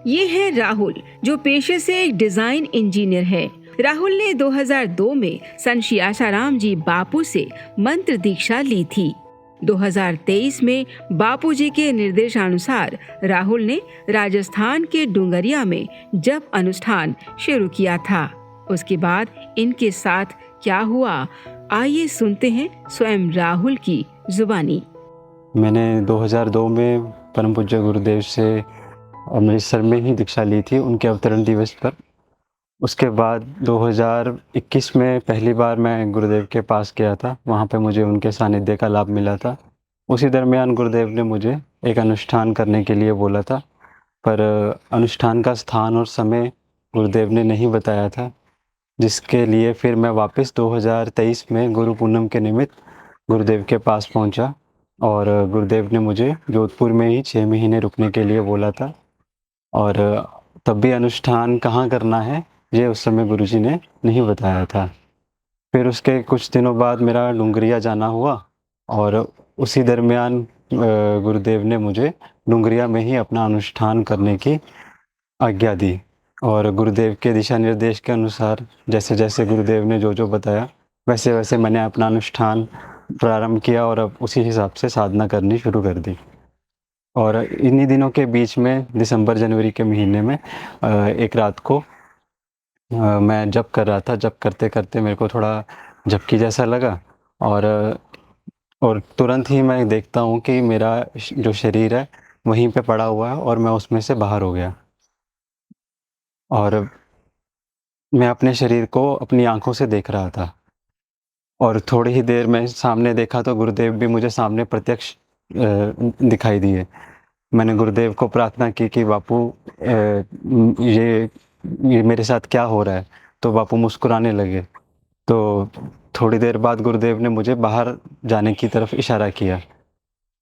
ये है राहुल, जो पेशे से एक डिजाइन इंजीनियर है। राहुल ने 2002 में संत श्री आसाराम जी बापू से मंत्र दीक्षा ली थी। 2023 में बापूजी के निर्देशानुसार राहुल ने राजस्थान के डुंगरिया में जप अनुष्ठान शुरू किया था। उसके बाद इनके साथ क्या हुआ, आइए सुनते हैं स्वयं राहुल की जुबानी। मैंने 2002 में परम पूज्य गुरुदेव से अमृतसर में ही दीक्षा ली थी उनके अवतरण दिवस पर। उसके बाद 2021 में पहली बार मैं गुरुदेव के पास गया था। वहाँ पे मुझे उनके सानिध्य का लाभ मिला था। उसी दरमियान गुरुदेव ने मुझे एक अनुष्ठान करने के लिए बोला था, पर अनुष्ठान का स्थान और समय गुरुदेव ने नहीं बताया था, जिसके लिए फिर मैं वापस 2023 में गुरु पूनम के निमित्त गुरुदेव के पास पहुंचा और गुरुदेव ने मुझे जोधपुर में ही 6 महीने रुकने के लिए बोला था। और तब भी अनुष्ठान कहाँ करना है ये उस समय गुरुजी ने नहीं बताया था। फिर उसके कुछ दिनों बाद मेरा डुंगरिया जाना हुआ और उसी दरमियान गुरुदेव ने मुझे डुंगरिया में ही अपना अनुष्ठान करने की आज्ञा दी। और गुरुदेव के दिशा निर्देश के अनुसार जैसे जैसे गुरुदेव ने जो जो बताया वैसे वैसे मैंने अपना अनुष्ठान प्रारंभ किया और अब उसी हिसाब से साधना करनी शुरू कर दी। और इन्हीं दिनों के बीच में दिसंबर जनवरी के महीने में एक रात को मैं जप कर रहा था। जप करते करते मेरे को थोड़ा झपकी जैसा लगा और तुरंत ही मैं देखता हूँ कि मेरा जो शरीर है वहीं पे पड़ा हुआ है और मैं उसमें से बाहर हो गया। और मैं अपने शरीर को अपनी आंखों से देख रहा था और थोड़ी ही देर में सामने देखा तो गुरुदेव भी मुझे सामने प्रत्यक्ष दिखाई दिए। मैंने गुरुदेव को प्रार्थना की कि बापू ये मेरे साथ क्या हो रहा है। तो बापू मुस्कुराने लगे। तो थोड़ी देर बाद गुरुदेव ने मुझे बाहर जाने की तरफ इशारा किया।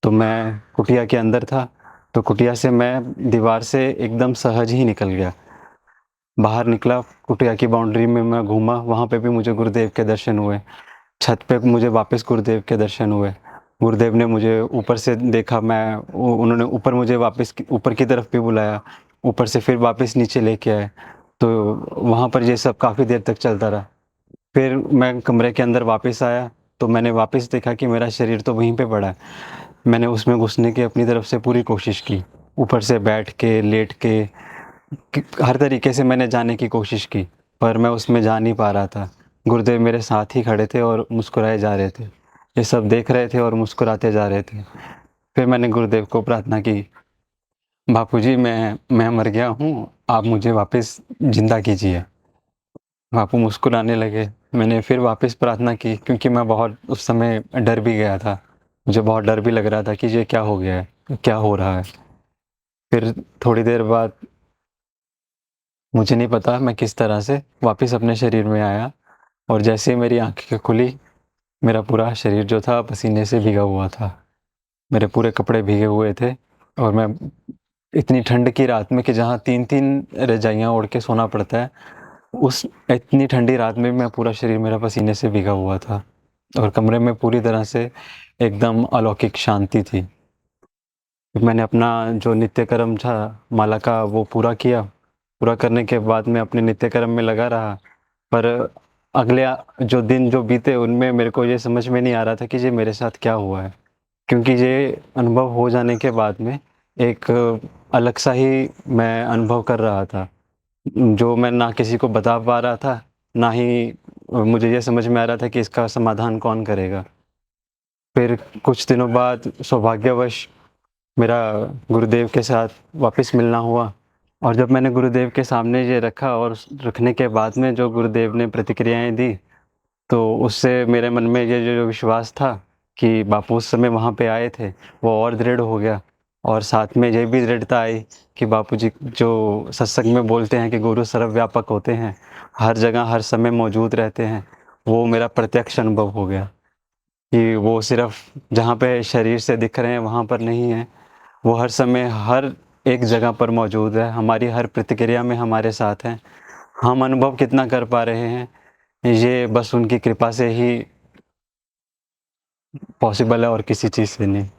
तो मैं कुटिया के अंदर था, तो कुटिया से मैं दीवार से एकदम सहज ही निकल गया। बाहर निकला, कुटिया की बाउंड्री में मैं घूमा, वहाँ पे भी मुझे गुरुदेव के दर्शन हुए। छत पे मुझे वापस गुरुदेव के दर्शन हुए। गुरुदेव ने मुझे ऊपर से देखा, उन्होंने ऊपर मुझे वापस ऊपर की तरफ भी बुलाया, ऊपर से फिर वापस नीचे लेके आए। तो वहाँ पर ये सब काफ़ी देर तक चलता रहा। फिर मैं कमरे के अंदर वापस आया तो मैंने वापस देखा कि मेरा शरीर तो वहीं पे पड़ा है। मैंने उसमें घुसने की अपनी तरफ से पूरी कोशिश की, ऊपर से बैठ के, लेट के, हर तरीके से मैंने जाने की कोशिश की, पर मैं उसमें जा नहीं पा रहा था। गुरुदेव मेरे साथ ही खड़े थे और मुस्कुराए जा रहे थे। ये सब देख रहे थे और मुस्कुराते जा रहे थे। फिर मैंने गुरुदेव को प्रार्थना की, बापूजी मैं मर गया हूँ, आप मुझे वापस जिंदा कीजिए। बापू मुस्कुराने लगे। मैंने फिर वापस प्रार्थना की, क्योंकि मैं बहुत उस समय डर भी गया था। मुझे बहुत डर भी लग रहा था कि ये क्या हो गया है, क्या हो रहा है। फिर थोड़ी देर बाद मुझे नहीं पता मैं किस तरह से वापस अपने शरीर में आया और जैसे ही मेरी आंखें खुली, मेरा पूरा शरीर जो था पसीने से भीगा हुआ था। मेरे पूरे कपड़े भीगे हुए थे और मैं इतनी ठंड की रात में कि जहाँ 3-3 रजाइयाँ ओढ़ के सोना पड़ता है, उस इतनी ठंडी रात में भी पूरा शरीर मेरा पसीने से भीगा हुआ था और कमरे में पूरी तरह से एकदम अलौकिक शांति थी। मैंने अपना जो नित्य कर्म था माला का वो पूरा किया। पूरा करने के बाद मैं अपने नित्य कर्म में लगा रहा, पर अगले जो दिन जो बीते उनमें मेरे को ये समझ में नहीं आ रहा था कि ये मेरे साथ क्या हुआ है। क्योंकि ये अनुभव हो जाने के बाद में एक अलग सा ही मैं अनुभव कर रहा था, जो मैं ना किसी को बता पा रहा था, ना ही मुझे ये समझ में आ रहा था कि इसका समाधान कौन करेगा। फिर कुछ दिनों बाद सौभाग्यवश मेरा गुरुदेव के साथ वापस मिलना हुआ और जब मैंने गुरुदेव के सामने ये रखा और रखने के बाद में जो गुरुदेव ने प्रतिक्रियाएं दी, तो उससे मेरे मन में ये जो विश्वास था कि बापू उस समय वहाँ पे आए थे, वो और दृढ़ हो गया। और साथ में ये भी दृढ़ता आई कि बापूजी जो सत्संग में बोलते हैं कि गुरु सर्वव्यापक होते हैं, हर जगह हर समय मौजूद रहते हैं, वो मेरा प्रत्यक्ष अनुभव हो गया कि वो सिर्फ जहाँ पे शरीर से दिख रहे हैं वहाँ पर नहीं है, वो हर समय हर एक जगह पर मौजूद है, हमारी हर प्रतिक्रिया में हमारे साथ हैं। हम अनुभव कितना कर पा रहे हैं ये बस उनकी कृपा से ही पॉसिबल है और किसी चीज़ से नहीं।